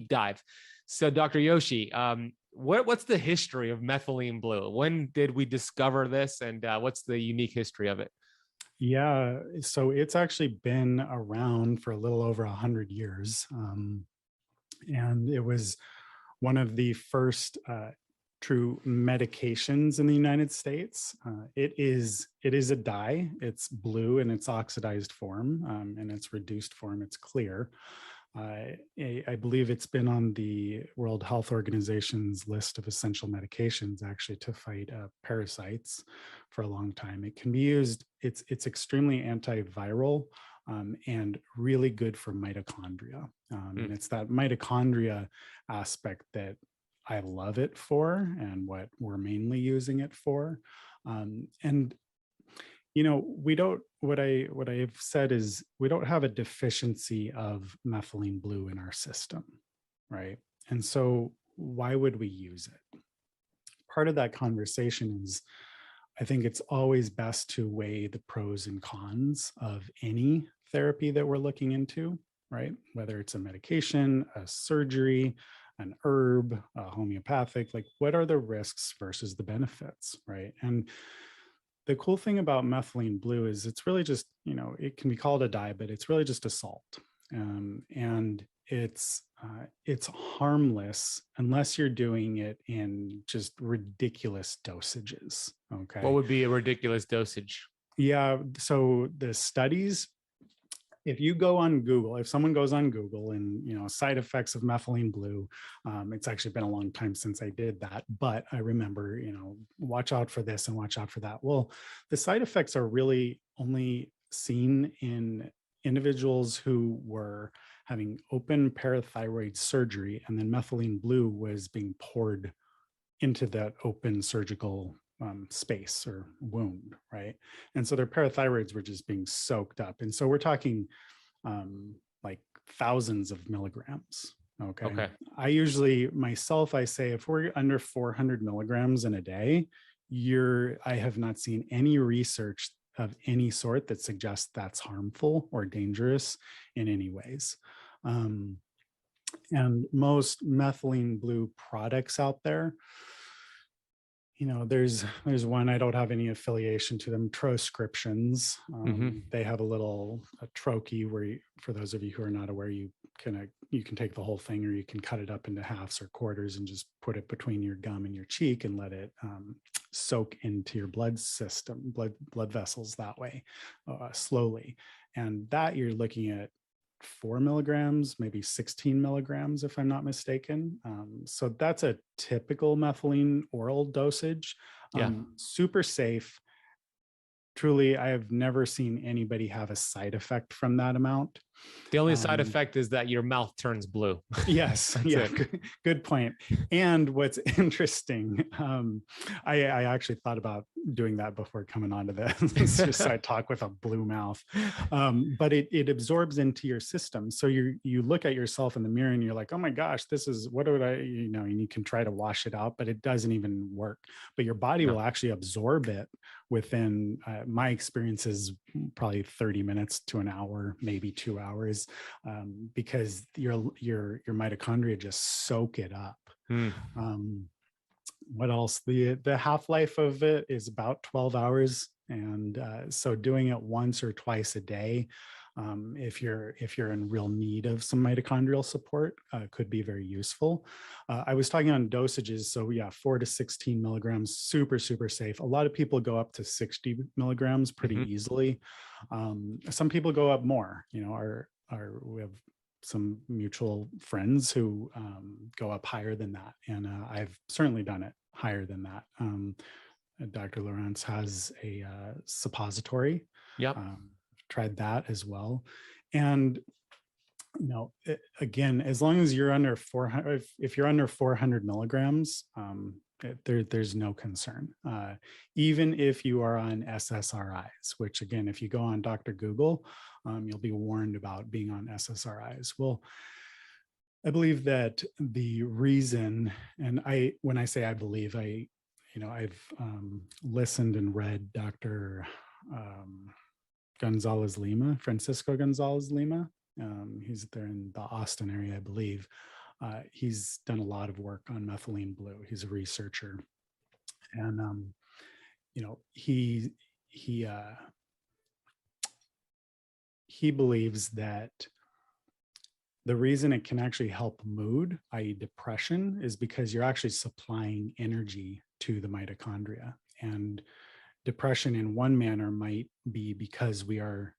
dive. So Dr. Yoshi, what's the history of methylene blue? When did we discover this, and what's the unique history of it? Yeah, so it's actually been around for a little over 100 years. And it was one of the first true medications in the United States. It is a dye. It's blue in its oxidized form, and its reduced form, it's clear. I believe it's been on the World Health Organization's list of essential medications, actually, to fight parasites for a long time. It can be used, it's extremely antiviral, and really good for mitochondria. And it's that mitochondria aspect that I love it for, and what we're mainly using it for. And we don't, what I've said is we don't have a deficiency of methylene blue in our system, right? And so why would we use it? Part of that conversation is, I think it's always best to weigh the pros and cons of any therapy that we're looking into, right? Whether it's a medication, a surgery, an herb, a homeopathic, like what are the risks versus the benefits, right? And the cool thing about methylene blue is it's really just, it can be called a dye, but it's really just a salt. And it's harmless unless you're doing it in just ridiculous dosages. Okay. What would be a ridiculous dosage? Yeah. So the studies, if you go on Google, if someone goes on Google and, side effects of methylene blue, it's actually been a long time since I did that, but I remember, watch out for this and watch out for that. Well, the side effects are really only seen in individuals who were having open parathyroid surgery, and then methylene blue was being poured into that open surgical space or wound, right? And so their parathyroids were just being soaked up. And so we're talking like thousands of milligrams. Okay. I usually myself, I say if we're under 400 milligrams in a day, I have not seen any research of any sort that suggests that's harmful or dangerous in any ways. And most methylene blue products out there, there's one, I don't have any affiliation to them, Troscriptions. They have a troche where for those of you who are not aware, you can take the whole thing, or you can cut it up into halves or quarters and just put it between your gum and your cheek and let it soak into your blood system, blood vessels that way, slowly. And that you're looking at 4 milligrams, maybe 16 milligrams, if I'm not mistaken. So that's a typical methylene oral dosage. Super safe. Truly, I have never seen anybody have a side effect from that amount. The only side effect is that your mouth turns blue. Yes. Yeah. Good point. And what's interesting, I actually thought about doing that before coming onto this, just so I talk with a blue mouth. But it absorbs into your system. So you look at yourself in the mirror and you're like, oh my gosh, this is, what would I, and you can try to wash it out, but it doesn't even work. But your body will actually absorb it within, my experience is probably 30 minutes to an hour, maybe 2 hours, because your mitochondria just soak it up. What else? The half-life of it is about 12 hours. And so doing it once or twice a day, if you're in real need of some mitochondrial support, could be very useful. I was talking on dosages. So yeah, 4 to 16 milligrams, super, super safe. A lot of people go up to 60 milligrams pretty easily. Some people go up more, we have some mutual friends who go up higher than that. And I've certainly done it higher than that. Dr. Lawrence has a suppository. Tried that as well. And, again, as long as you're under 400, if you're under 400 milligrams, there's no concern. Even if you are on SSRIs, which again, if you go on Dr. Google, you'll be warned about being on SSRIs. Well, I believe that the reason, and when I say I believe, I've listened and read Dr. Gonzalez Lima, Francisco Gonzalez Lima. He's there in the Austin area, I believe. He's done a lot of work on methylene blue. He's a researcher, and he believes that the reason it can actually help mood, i.e., depression, is because you're actually supplying energy to the mitochondria. And depression, in one manner, might be because we are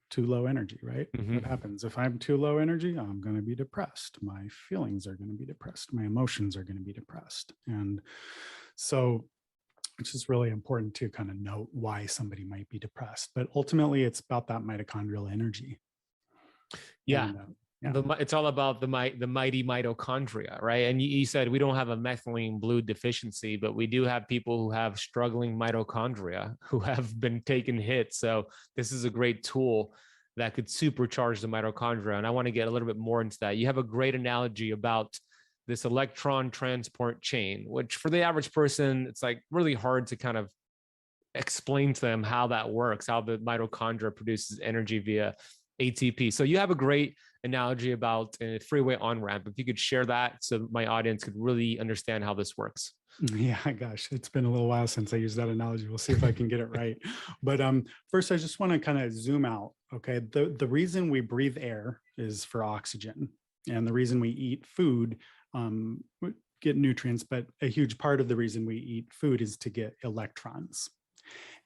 too low energy, right? Mm-hmm. What happens if I'm too low energy? I'm going to be depressed. My feelings are going to be depressed. My emotions are going to be depressed. And so it's just really important to kind of note why somebody might be depressed. But ultimately, it's about that mitochondrial energy. Yeah. And, It's all about the mighty mitochondria, right? And you said we don't have a methylene blue deficiency, but we do have people who have struggling mitochondria who have been taking hits. So this is a great tool that could supercharge the mitochondria. And I want to get a little bit more into that. You have a great analogy about this electron transport chain, which for the average person, it's like really hard to kind of explain to them how that works, how the mitochondria produces energy via ATP. So you have a great analogy about a freeway on-ramp. If you could share that so my audience could really understand how this works. Yeah, gosh, it's been a little while since I used that analogy. We'll see if I can get it right. But first, I just want to kind of zoom out. Okay, the reason we breathe air is for oxygen, and the reason we eat food, get nutrients. But a huge part of the reason we eat food is to get electrons,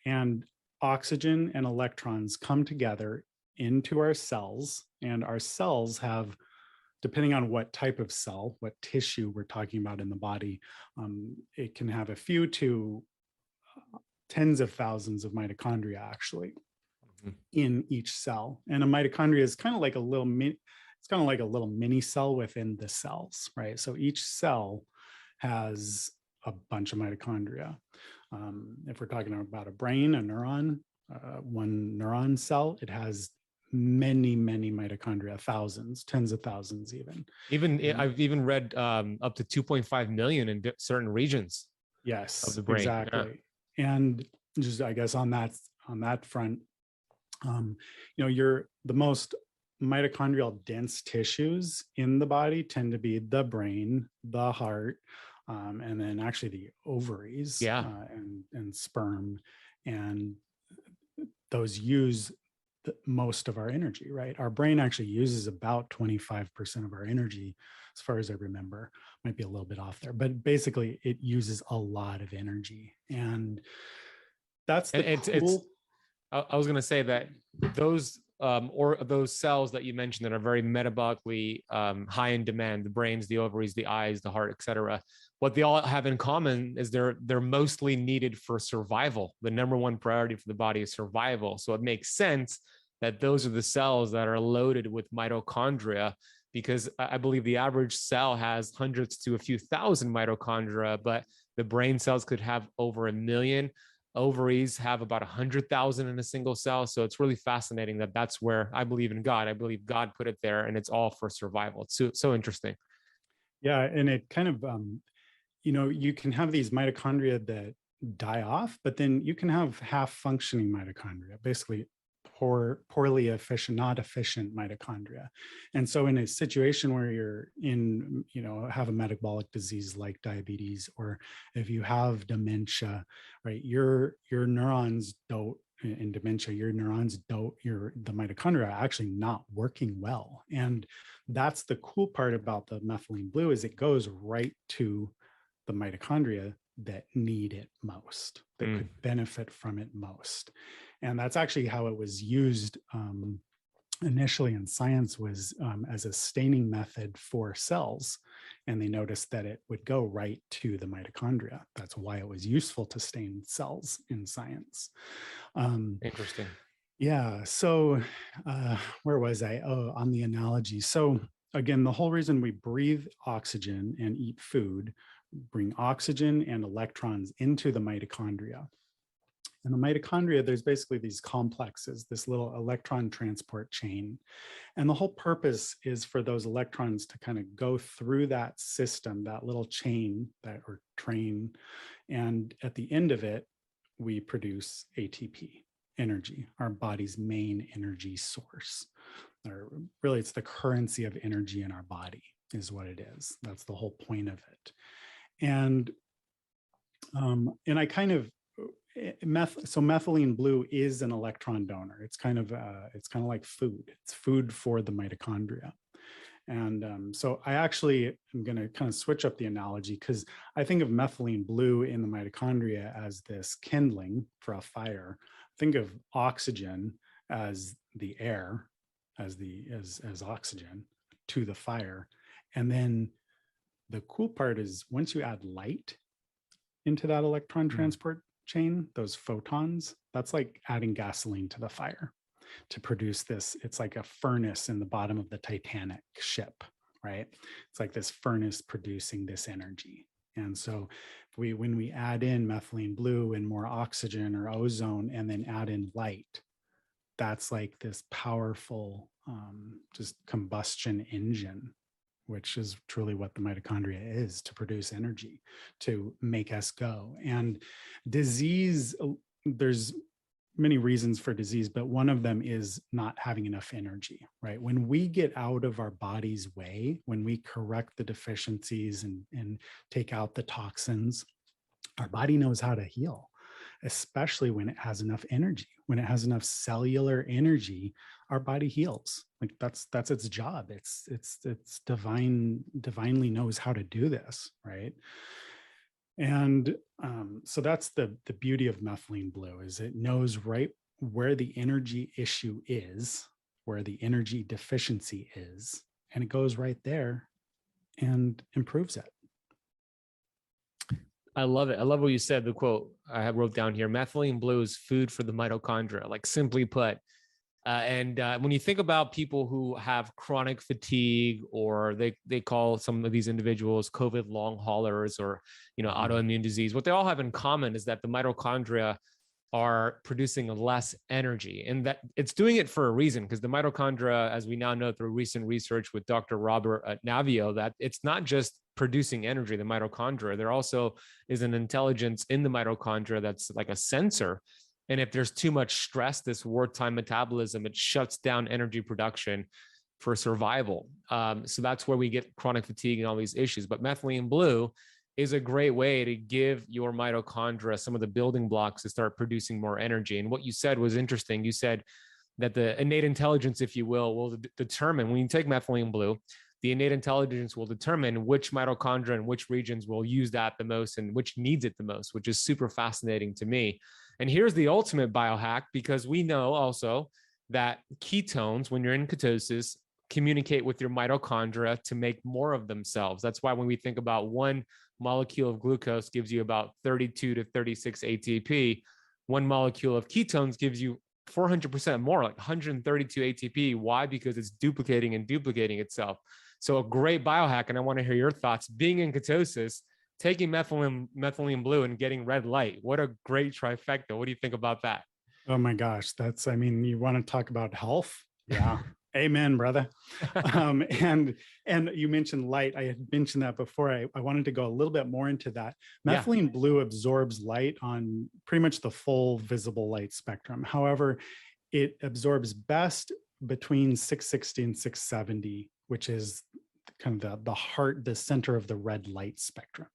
and oxygen and electrons come together into our cells, and our cells have, depending on what type of cell, what tissue we're talking about in the body, it can have a few to tens of thousands of mitochondria actually in each cell. And a mitochondria is kind of like a little mini cell within the cells, right? So each cell has a bunch of mitochondria. If we're talking about a brain, a neuron, one neuron cell, it has many mitochondria, thousands, tens of thousands I've even read up to 2.5 million in certain regions. Yes, of the brain. exactly. Yeah. And just, I guess, on that front, you're the most mitochondrial dense tissues in the body tend to be the brain, the heart, and then actually the ovaries, and sperm, and those use most of our energy, right? Our brain actually uses about 25% of our energy, as far as I remember. Might be a little bit off there, but basically it uses a lot of energy. And that's the cool. I was going to say that those those cells that you mentioned that are very metabolically high in demand, the brains, the ovaries, the eyes, the heart, etc. What they all have in common is they're mostly needed for survival. The number one priority for the body is survival. So it makes sense that those are the cells that are loaded with mitochondria, because I believe the average cell has hundreds to a few thousand mitochondria, but the brain cells could have over 1 million. Ovaries have about 100,000 in a single cell. So it's really fascinating that that's where I believe in God. I believe God put it there, and it's all for survival. It's so interesting. Yeah. And it kind of, you can have these mitochondria that die off, but then you can have half functioning mitochondria, basically poorly efficient, not efficient mitochondria. And so in a situation where you're have a metabolic disease like diabetes, or if you have dementia, right, your neurons don't, in dementia, your neurons don't, the mitochondria are actually not working well. And that's the cool part about the methylene blue, is it goes right to the mitochondria that need it most, that could benefit from it most. And that's actually how it was used initially in science, was as a staining method for cells. And they noticed that it would go right to the mitochondria. That's why it was useful to stain cells in science. Interesting. Yeah. So where was I? Oh, on the analogy. So again, the whole reason we breathe oxygen and eat food, bring oxygen and electrons into the mitochondria. And the mitochondria, there's basically these complexes, this little electron transport chain. And the whole purpose is for those electrons to kind of go through that system, that little chain, or train. And at the end of it, we produce ATP, energy, our body's main energy source. Or really, it's the currency of energy in our body. is what it is. That's the whole point of it. And I kind of so methylene blue is an electron donor. It's kind of like food. It's food for the mitochondria. And so I actually am going to kind of switch up the analogy, because I think of methylene blue in the mitochondria as this kindling for a fire. Think of oxygen as the air, as oxygen to the fire. And then the cool part is once you add light into that electron transport chain, those photons, that's like adding gasoline to the fire to produce this. It's like a furnace in the bottom of the Titanic ship, right? It's like this furnace producing this energy. And so when we add in methylene blue and more oxygen or ozone, and then add in light, that's like this powerful just combustion engine, which is truly what the mitochondria is, to produce energy, to make us go. And disease, there's many reasons for disease, but one of them is not having enough energy, right? When we get out of our body's way, when we correct the deficiencies and take out the toxins, our body knows how to heal, especially when it has enough energy. When it has enough cellular energy, our body heals. Like that's its job. It's divinely knows how to do this, right? And so that's the beauty of methylene blue, is it knows right where the energy issue is, where the energy deficiency is, and it goes right there and improves it. I love it. I love what you said. The quote I have wrote down here: methylene blue is food for the mitochondria, like simply put. And when you think about people who have chronic fatigue, or they call some of these individuals COVID long haulers, or autoimmune disease, what they all have in common is that the mitochondria are producing less energy, and that it's doing it for a reason, because the mitochondria, as we now know through recent research with Dr. Robert Navio, that it's not just producing energy, the mitochondria, there also is an intelligence in the mitochondria that's like a sensor. And if there's too much stress, this wartime metabolism, it shuts down energy production for survival. So that's where we get chronic fatigue and all these issues. But methylene blue is a great way to give your mitochondria some of the building blocks to start producing more energy. And what you said was interesting. You said that the innate intelligence, if you will determine, when you take methylene blue, the innate intelligence will determine which mitochondria and which regions will use that the most and which needs it the most, which is super fascinating to me. And here's the ultimate biohack, because we know also that ketones, when you're in ketosis, communicate with your mitochondria to make more of themselves. That's why when we think about one molecule of glucose gives you about 32 to 36 ATP, one molecule of ketones gives you 400% more, like 132 ATP. Why? Because it's duplicating and duplicating itself. So a great biohack, and I want to hear your thoughts, being in ketosis, taking methylene blue and getting red light. What a great trifecta. What do you think about that? Oh my gosh. You want to talk about health? Yeah. Amen, brother. And you mentioned light. I had mentioned that before. I wanted to go a little bit more into that. Methylene blue absorbs light on pretty much the full visible light spectrum. However, it absorbs best between 660 and 670, which is kind of the center of the red light spectrum.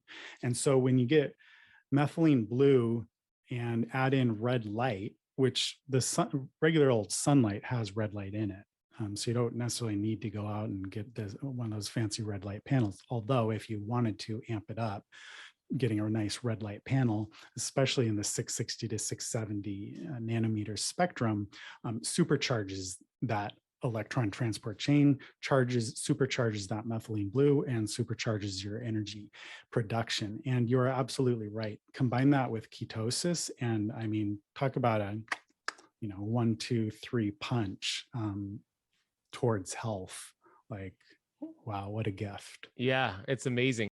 And so when you get methylene blue and add in red light, which regular old sunlight has red light in it. So you don't necessarily need to go out and get one of those fancy red light panels. Although if you wanted to amp it up, getting a nice red light panel, especially in the 660 to 670 nanometer spectrum, supercharges that electron transport chain, supercharges that methylene blue, and supercharges your energy production. And you're absolutely right. Combine that with ketosis, and I mean, talk about a 1, 2, 3 punch towards health. Like, wow, what a gift. Yeah, it's amazing.